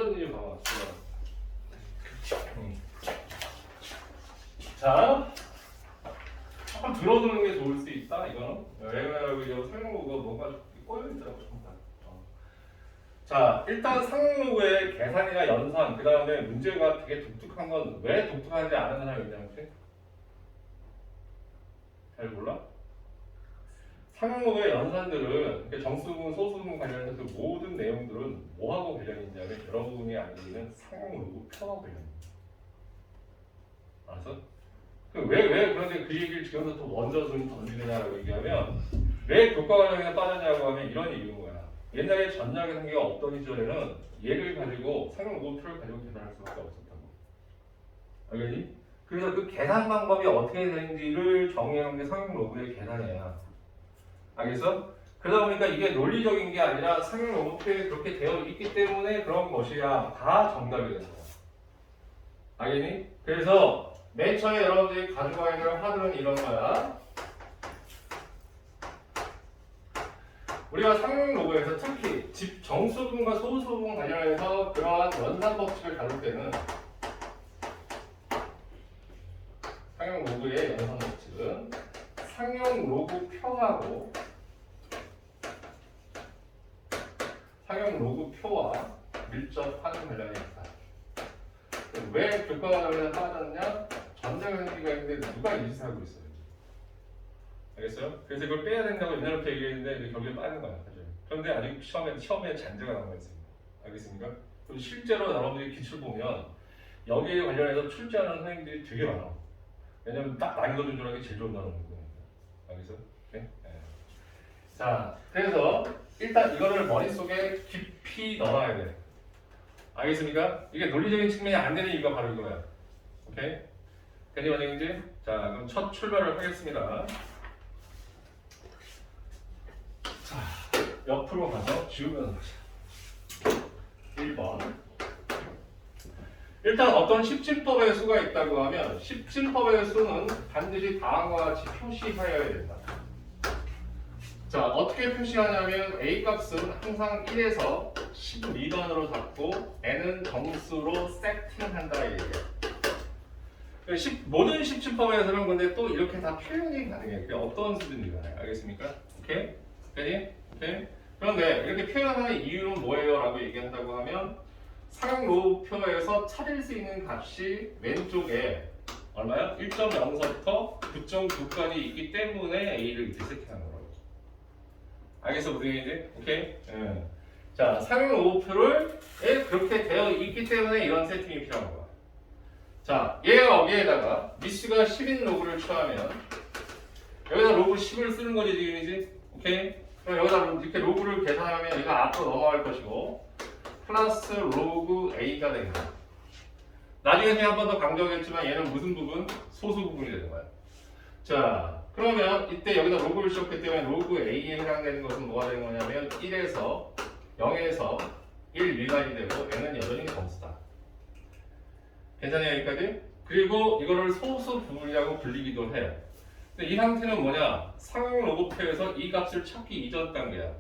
빠졌는지 봐봐. 자, 조금 들어두는 게 좋을 수 있다. 이거는 왜냐면 이거 상용로그가 뭔가 꼬여 있더라고. 자, 일단 상용로그의 계산이나 연산, 그 다음에 문제가 되게 독특한 건 왜 독특한지 아는 사람이 있냐, 혹시? 잘 몰라? 상용로그의 연산들은 정수분, 소수분 관련해서 모든 내용들은 뭐하고 관련이 있냐면 여러분이 알기는 상용로그 표하고 관련이 있어요. 알았어? 왜 그런데 그 얘기를 지금부터 먼저 좀 던지느냐라고 얘기하면 왜 교과 과정에 빠졌냐고 하면 이런 얘기인 거야. 옛날에 전자 계산기가 없던 시절에는 얘를 가지고 상용로그표를 가지고 계산할 수밖에 없었다고. 알겠니? 그래서 그 계산 방법이 어떻게 되는지를 정의하는 게 상용로그의 계산이야. 알겠어? 그러다 보니까 이게 논리적인 게 아니라 상용로그표에 그렇게 되어 있기 때문에 그런 것이야. 다 정답이 되는 거야. 알겠니? 그래서 맨 처음에 여러분들이 가지고 있는 화두는 이런 거야. 우리가 상용로그에서 특히 집 정수분과 소수분 관련해서 그러한 연산 법칙을 다룰 때는 상용로그의 연산 법칙은 상용로그표하고 상용로그표와 밀접한 관련이 있다. 왜 교과 과정에서 빠졌냐? 전자계산기가 있는데 누가 이 짓을 하고 있어요? 알겠어요? 그래서 이걸 빼야 된다고 옛날부터 얘기했는데 결국에 빠진 거야. 그런데 아직 시험에 잔재가 남아있습니다. 알겠습니까? 그리고 실제로 여러분들이 기출 보면 여기에 관련해서 출제하는 선생님들이 되게 많아. 왜냐면 딱 난이도 조절하기 제일 좋은 단어거든요. 알겠어요? 네? 네. 자, 그래서 일단 이거를 머릿속에 깊이 넣어야 돼. 알겠습니까? 이게 논리적인 측면이 안 되는 이유가 바로 이거야. 오케이? 괜히 원장님들? 자, 그럼 첫 출발을 하겠습니다. 자, 옆으로 가서 지우면서 가자. 1번. 일단 어떤 십진법의 수가 있다고 하면 십진법의 수는 반드시 다음과 같이 표시하여야 된다. 자, 어떻게 표시하냐면 A 값은 항상 1에서 12번으로 잡고 n은 정수로 세팅한다 이 얘기야. 모든 십진법에서는 근데 또 이렇게 다 표현이 가능해. 어떤 수든지 간에. 알겠습니까? 오케이? 오케이? 오케이? 그런데 이렇게 표현하는 이유는 뭐예요? 라고 얘기한다고 하면 상용로그표에서 찾을 수 있는 값이 왼쪽에 얼마야? 1.0서부터 9.9까지 있기 때문에 A를 이렇게 세팅하는 거라고. 알겠어? 무슨 얘기인지? 오케이? 자, 상용로그표를 그렇게 되어 있기 때문에 이런 세팅이 필요한 거야. 자, 여기에다가 미스가 10인 로그를 취하면 여기다 로그 10을 쓰는 거지 지금이지? 오케이? 그럼 여기다 이렇게 로그를 계산하면 얘가 앞으로 넘어갈 것이고 플러스 로그 A가 됩니다. 나중에 한 번 더 강조하겠지만 얘는 무슨 부분? 소수 부분이 되는 거야. 자, 그러면 이때 여기다 로그를 씌웠기 때문에 로그 A에 해당되는 것은 뭐가 되는 거냐면 1에서 0에서 1 미만이 되고 n은 여전히 정수다. 괜찮아요 여기까지? 그리고 이거를 소수 부분이라고 불리기도 해. 근데 이 상태는 뭐냐? 상용로그표에서 이 값을 찾기 이전 단계야.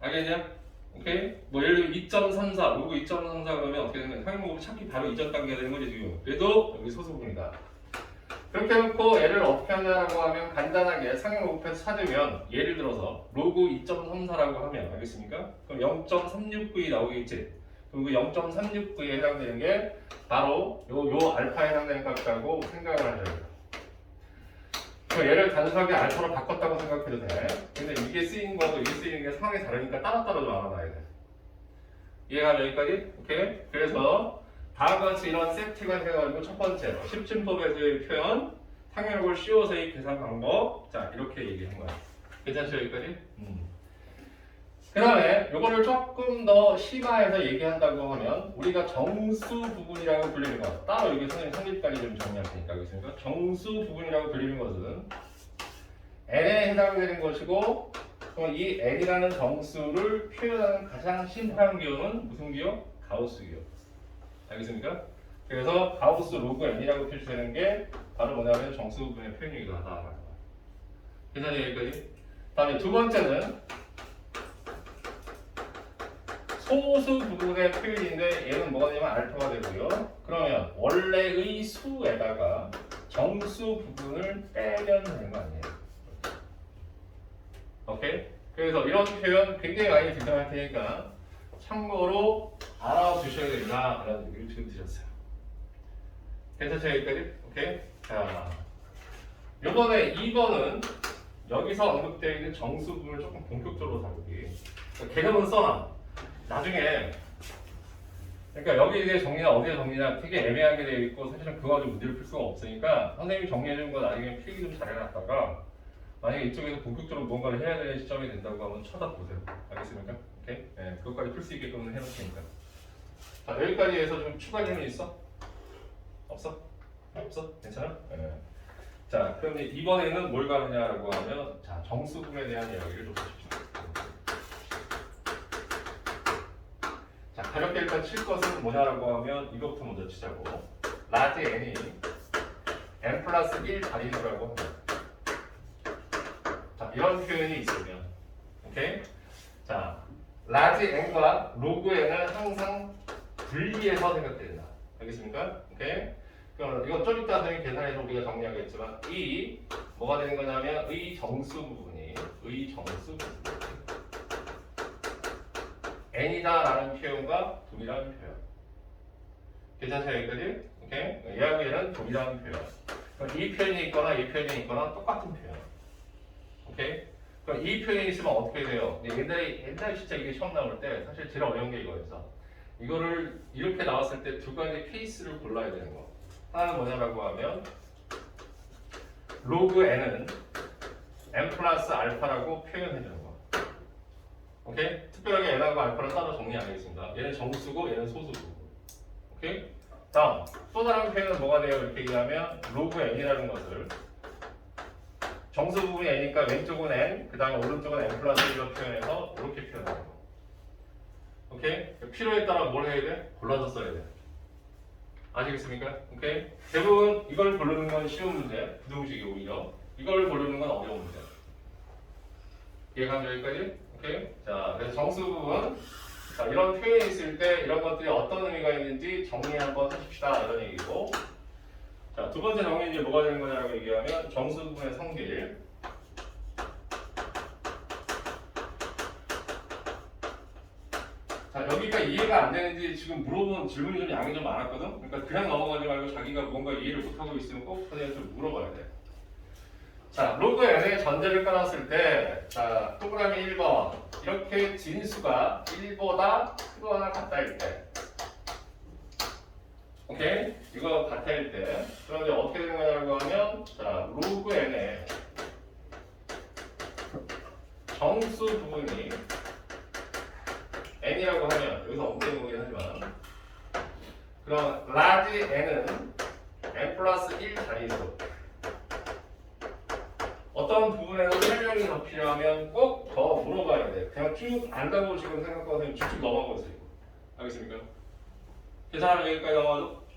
알겠냐? 오케이? 뭐 예를 들어 2.34, 로그 2.34 그러면 어떻게 되냐면 상용로그 찾기 바로 이전 단계가 되는 거지 지금. 그래도 여기 소수 부분이다. 그렇게 해놓고 얘를 어떻게 하냐라고 하면 간단하게 상용로그표에서 찾으면 예를 들어서 로그 2.34라고 하면 알겠습니까? 그럼 0.369이 나오겠지. 그리고 0.369에 해당되는 게 바로 요 알파에 해당되는 값이라고 생각을 하셔야 돼요. 얘를 단순하게 알파로 바꿨다고 생각해도 돼. 근데 이게 쓰인 거고 이게 쓰이는 게 상황이 다르니까 따로따로 좀 알아놔야 돼. 이해가 여기까지? 오케이? 그래서 다음과 같이 이런 세팅을 해가지고 첫 번째 십진법에서의 표현 상용로그를 씌워서의 계산 방법 자 이렇게 얘기한 거야. 괜찮죠 여기까지? 그 다음에 요거를 조금 더 심화해서 얘기한다고 하면 우리가 정수 부분이라고 불리는 것 따로 여기 선생님 성립까지 좀 정리할 테니까 알겠습니까? 정수 부분이라고 불리는 것은 n에 해당되는 것이고 이 n이라는 정수를 표현하는 가장 심플한 기호는 무슨 기호? 가우스 기호. 알겠습니까? 그래서 가우스 로그 n이라고 표시되는 게 바로 뭐냐면 정수 부분의 표현이기도 하다. 괜찮아요 여기까지? 다음에 두 번째는 소수 부분의 표현인데 얘는 뭐가 되냐면 알파가 되고요. 그러면 원래의 수에다가 정수 부분을 빼면 되는 거 아니에요? 오케이? 그래서 이런 표현 굉장히 많이 등장할 테니까 참고로 알아두셔야 된다라는 얘기를 지금 드렸어요. 괜찮죠 여기까지? 오케이? 자, 이번에 2번은 여기서 언급되어 있는 정수 부분을 조금 본격적으로 다루기. 그러니까 개념은 써놔. 나중에 그러니까 여기에 대해 정리나 어디에 정리나 되게 애매하게 되어 있고 사실은 그거 가지고 문제를 풀 수가 없으니까 선생님이 정리해 준 거 나중에 필기 좀 잘해놨다가 만약에 이쪽에서 본격적으로 무언가를 해야 되는 시점이 된다고 하면 쳐다보세요. 알겠습니까? 오케이? 네, 그것까지 풀 수 있게끔 해놓을 테니까. 자, 여기까지 해서 좀 추가 질문 있어? 없어? 없어? 괜찮아? 네. 자, 그럼 이번에는 뭘 가느냐라고 하면 자, 정수분에 대한 이야기를 좀 해주십시오. 자, 가볍게 일단 칠 것은 뭐냐라고 하면 이것부터 먼저 치자고. 라지 n이 n 플러스 1 단위수라고 합니다. 자, 이런 표현이 있으면 오케이? 자, 라지 n과 로그 n을 항상 분리해서 생각된다. 알겠습니까? 오케이? 그럼 이건 좀 이따 선생님 계산해서 우리가 정리하겠지만 이 뭐가 되는 거냐면 의 정수 부분이 n이다라는 표현과 동일한 표현. 괜찮죠 여기까지? 오케이? 얘하고 얘는 동일한 표현. 그럼 이 표현이 있거나 이 표현이 있거나 똑같은 표현. 오케이? 그럼 이 표현이 있으면 어떻게 돼요? 옛날에 진짜 이게 처음 나올 때 사실 제일 어려운 게 이거였어. 이거를 이렇게 나왔을 때 두 가지 케이스를 골라야 되는 거. 하나는 뭐냐라고 하면 로그 n은 n 플러스 알파라고 표현해 주는 거. 오케이? 특별하게 n하고 알파를 따로 정리 안 하겠습니다. 얘는 정수고 얘는 소수고. 오케이? 다음 또 다른 표현은 뭐가 돼요? 이렇게 얘기하면 로그 n이라는 것을 정수 부분이 n이니까 왼쪽은 n, 그 다음에 오른쪽은 n 플러스 1로 표현해서 이렇게 표현하는 거. 오케이? 필요에 따라 뭘 해야 돼? 골라서 써야 돼. 아시겠습니까? 오케이? 대부분 이걸 고르는 건 쉬운 문제, 부등식이 오히려. 이걸 고르는 건 어려운 문제. 이해가면 여기까지? 오케이? 자, 그래서 정수 부분. 자, 이런 표현이 있을 때 이런 것들이 어떤 의미가 있는지 정리 한번 하십시다. 이런 얘기고. 자, 두 번째 정리는 이제 뭐가 되는 거냐고 얘기하면 정수 부분의 성질. 자, 여기가 이해가 안 되는지 지금 물어본 질문이 좀 양이 좀 많았거든? 그러니까 그냥 넘어가지 말고 자기가 뭔가 이해를 못하고 있으면 꼭 선생님한테 좀 물어봐야 돼. 자, 로그 n의 전제를 깔았을 때, 자, 동그라미 1번. 이렇게 진수가 1보다 크거나 같다일 때. 오케이? 이거 같아일 때. 그런데 어떻게 되는 거냐고 하면, 자, 로그 n의 정수 부분이 n이라고 하면 여기서 엉뚱한 거긴 하지만 그럼 라지 n은 n 플러스 1 자리수 어떤 부분에서 설명이 더 필요하면 꼭 더 물어봐야 돼. 그냥 쭉 안다고 지금 생각하고 쭉쭉 넘어가고 있어요. 알겠습니까? 계산하면 여기까지 넘어가도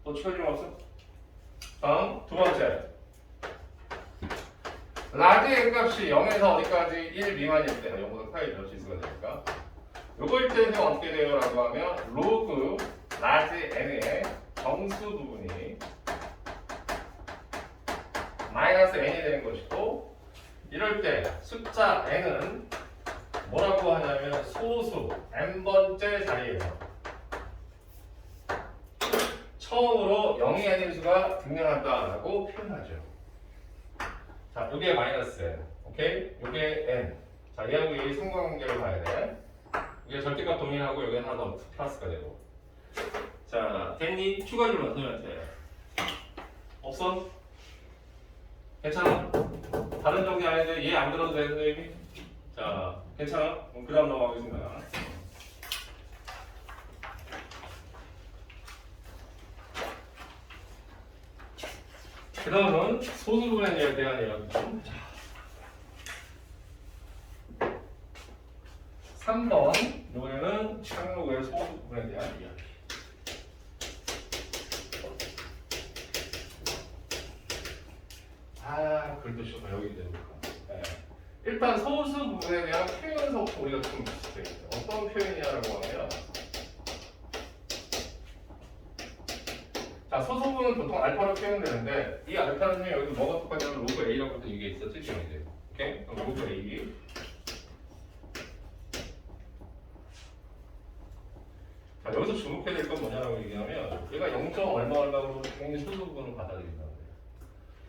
또 추가 질문 없어? 다음 두 번째 라지 n 값이 0에서 어디까지 1 미만일 때 0보다 크게 지수가 되니까 요거일 때는 어떻게 돼요? 라고 하면 로그 라지 n의 정수 부분이 마이너스 n이 되는 것이고 이럴 때 숫자 n은 뭐라고 하냐면 소수 n번째 자리에서 처음으로 0이 아닌 수가 등장한다라고 표현하죠. 자, 요게 마이너스 n, 오케이? 요게 n. 자, 얘하고 이 상관관계를 봐야 돼. 이게 절대값 동일하고 여기 하나 더 플러스가 되고. 자, 됐니? 추가 질문 선생님한테. 없어? 괜찮아? 다른 정리 안 해도 얘 안 들어도 돼 선생님이? 자, 괜찮아? 그럼 그 다음 넘어가겠습니다. 그 다음은 소수 부분에 대한 이야기죠. 3번 이번에는 항목의 소수 부분에 대한 이야기. 글도 쉬워서 여기 되는 거. 네. 일단 소수 부분에 대한 표현서부터 우리가 좀 비슷해요. 어떤 표현이냐라고 하면 자, 소수 부분은 보통 알파로 표현되는데 이 알파는 여기 뭐가 똑같냐면 로그 A라고 또 이게 있었지 지금 이제. 오케이? 그럼 로그 A. 자, 여기서 주목해야 될 건 뭐냐라고 얘기하면 얘가 0. 얼마라고 굉장히 소수 부분을 받아들인다는 거예요.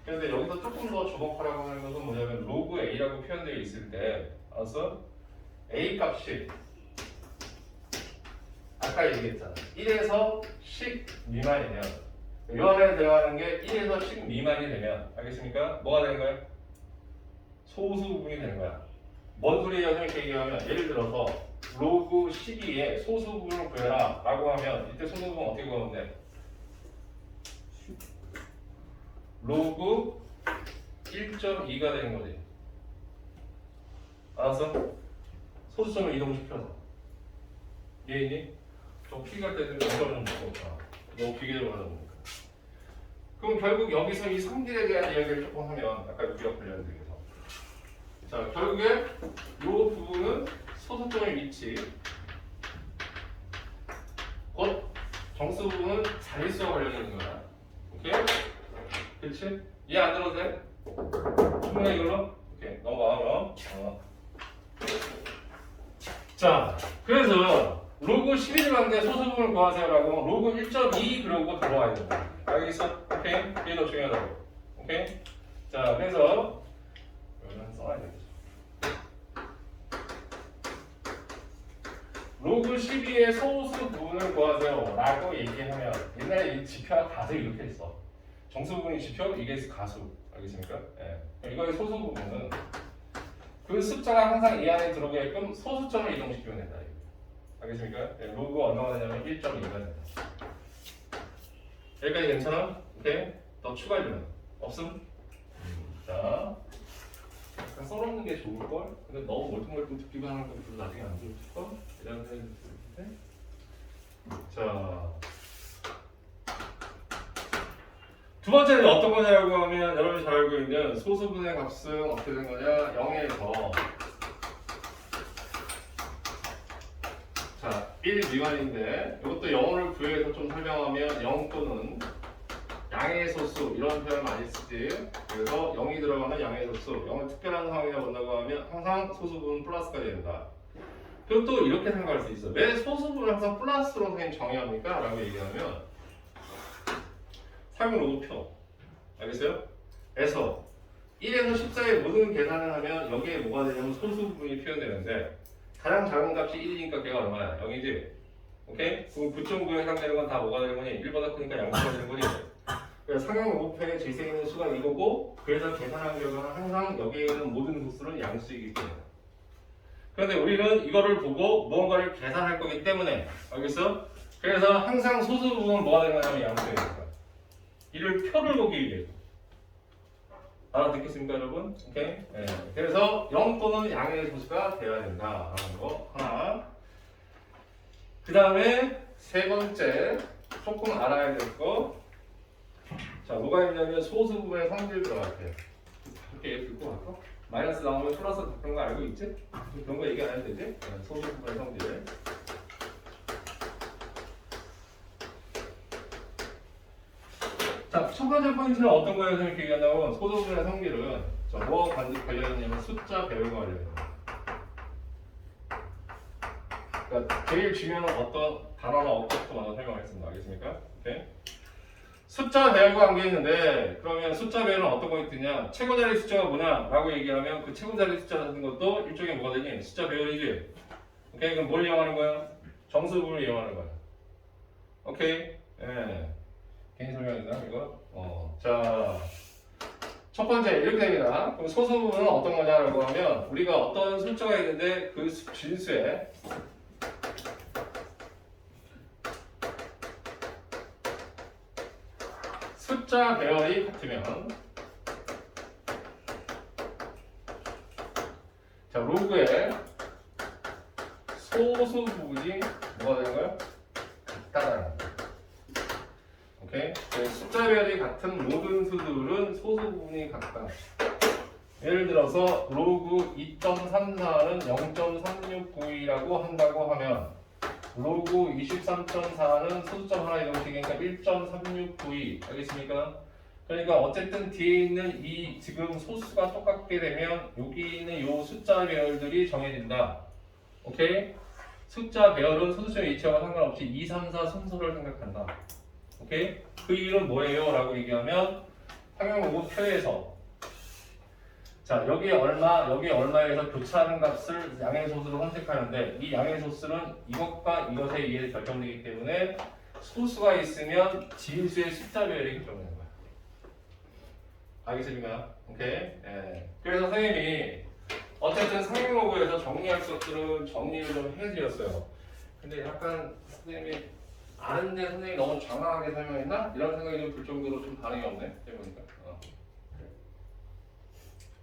그런데 여기서 조금 더 주목하라고 하는 것은 뭐냐면 로그 A라고 표현되어 있을 때 알았어? A 값이 아까 얘기했잖아. 1에서 10 미만이면 이 안에 들어가는 게 1에서 10 미만이 되면 알겠습니까? 뭐가 되는 거야? 소수 부분이 되는 거야. 뭔 소리냐 이렇게 얘기하면 예를 들어서 로그 12에 소수 부분을 구해라 라고 하면 이때 소수 부분 어떻게 구하면 돼? 로그 1.2가 되는 거지. 알았어? 소수점을 이동시켜서. 이해했니? 저 피갈 때는 연결을 좀 먹었다. 너무 기계적으로 하다 보니까. 그럼 결국 여기서 이 성질에 대한 이야기를 조금 하면 아까 우리가 불렸는데 그래서 자, 결국에 이 부분은 소수점의 위치 곧 정수 부분은 자릿수와 관련된 거야. 오케이? 그렇지? 이해 안 들어도 돼? 충분해 이걸로? 오케이, 넘어가 그럼. 자, 그래서 로그 11을 하는데 소수 부분을 구하세요라고 하면 로그 1.2 그러고 들어와야 된다. 알겠어? 오케이? 이게 더 중요하다고. 오케이? 자, 그래서 이거는 써야 되겠죠. 로그 12의 소수 부분을 구하세요 라고 얘기하면 옛날에 이 지표가 가수 이렇게 했어. 정수 부분이 지표, 이게 가수. 알겠습니까? 예. 이거의 소수 부분은 그 숫자가 항상 이 안에 들어오게끔 소수점을 이동시키면 된다. 알겠습니까? 예, 로그가 얼마가 되냐면 1.2가 된다. 여기까지 괜찮아? 오케이? 더 추가해주면 없음? 자, 약간 써놓는 게 좋을걸? 근데 너무 멀뚱멀뚱 듣기만 하는 거 별로 나중에 안 좋을걸? 이런 생각이 드는데. 자, 두 번째는 어떤 거냐고 하면 여러분이 잘 알고 있는 소수분의 값은 어떻게 된 거냐? 0에서 자, 1 미만인데 이것도 0을 구해서 좀 설명하면 0 또는 양의 소수 이런 표현 많이 쓰지. 그래서 0이 들어가면 양의 소수, 0을 특별한 상황이라 본다고 하면 항상 소수분은 플러스가 된다. 그리고 또 이렇게 생각할 수 있어. 왜 소수분을 항상 플러스로 선생님 정의합니까? 라고 얘기하면 사용 로그표 알겠어요? 에서 1에서 14의 모든 계산을 하면 여기에 뭐가 되냐면 소수분이 표현되는데 가장 작은 값이 1이니까 걔가 얼마야? 0이지? 오케이? 그럼 9.9에 해당되는 건 다 뭐가 되는 거니? 1보다 크니까 양수가 되는 거니? 그래서 상형 로그표에 질서 있는 수가 이거고 그래서 계산한 결과는 항상 여기에 있는 모든 소수는 양수이기 때문에 그런데 우리는 이거를 보고 무언가를 계산할 거기 때문에 알겠어? 그래서 항상 소수 부분은 뭐가 되는 거냐면 양수가 되는 거야. 이를 표를 보기 위해서 알아듣겠습니까 여러분? 오케이? 네. 그래서 0 또는 양의 소수가 되어야 된다 라는 거 하나. 그 다음에 세 번째 조금 알아야 될 거. 자, 뭐가 있냐면 소수 부분의 성질 들어갈게요. 이렇게 듣고 갈까? 마이너스 나오면 플러스 바꾸는 거 알고 있지? 그런 거 얘기 안 해도 되지? 네, 소수 부분의 성질. 자, 첫 번째 포인트는 어떤 거예요? 선생님께 얘기한다면 소수 부분의 성질은 뭐와 관련이냐면 숫자 배열과 관련입니다. 그러니까 제일 중요한 어떤 단어나 어법부터 먼저 설명하겠습니다. 알겠습니까? 오케이? 숫자 배열과 관계 있는데 그러면 숫자 배열은 어떤 거 있느냐? 최고 자리 숫자가 뭐냐? 라고 얘기하면 그 최고 자리 숫자 같은 것도 일종의 뭐가 되니? 숫자 배열이지? 오케이? 그럼 뭘 이용하는 거야? 정수 부분을 이용하는 거야. 오케이? 예. 개인 설명이다 이거? 자, 첫 번째 이렇게 됩니다. 그럼 소수 부분은 어떤 거냐라고 하면 우리가 어떤 숫자가 있는데 그 진수에 숫자 배열이 같으면 자, 로그의 소수 부분이 뭐가 되는 거야? 같다라는 거야. 오케이? 숫자 배열이 같은 모든 수들은 소수 부분이 같다. 예를 들어서 로그 2.34는 0.3692라고 한다고 하면 로그 23.4는 소수점 하나 이동식이니까 1.3692 알겠습니까? 그러니까 어쨌든 뒤에 있는 이 지금 소수가 똑같게 되면 여기 있는 요 숫자 배열들이 정해진다. 오케이? 숫자 배열은 소수점 위치와 상관없이 2, 3, 4 순서를 생각한다. 오케이? 그 이유는 뭐예요? 라고 얘기하면 상용로고표에서 자 여기 얼마에서 교차하는 값을 양의소수로 선택하는데 이 양의소수는 이것과 이것에 의해 결정되기 때문에 소수가 있으면 진수의 숫자 배열이 결정되는 거야. 알겠습니까? 오케이? 예. 그래서 선생님이 어쨌든 상용로고에서 정리할 것들은 정리를 좀 해드렸어요. 근데 약간 선생님이 아는데 선생님이 너무 장황하게 설명했나? 이런 생각이 좀 들 정도로 좀 반응이 없네. 해보니까.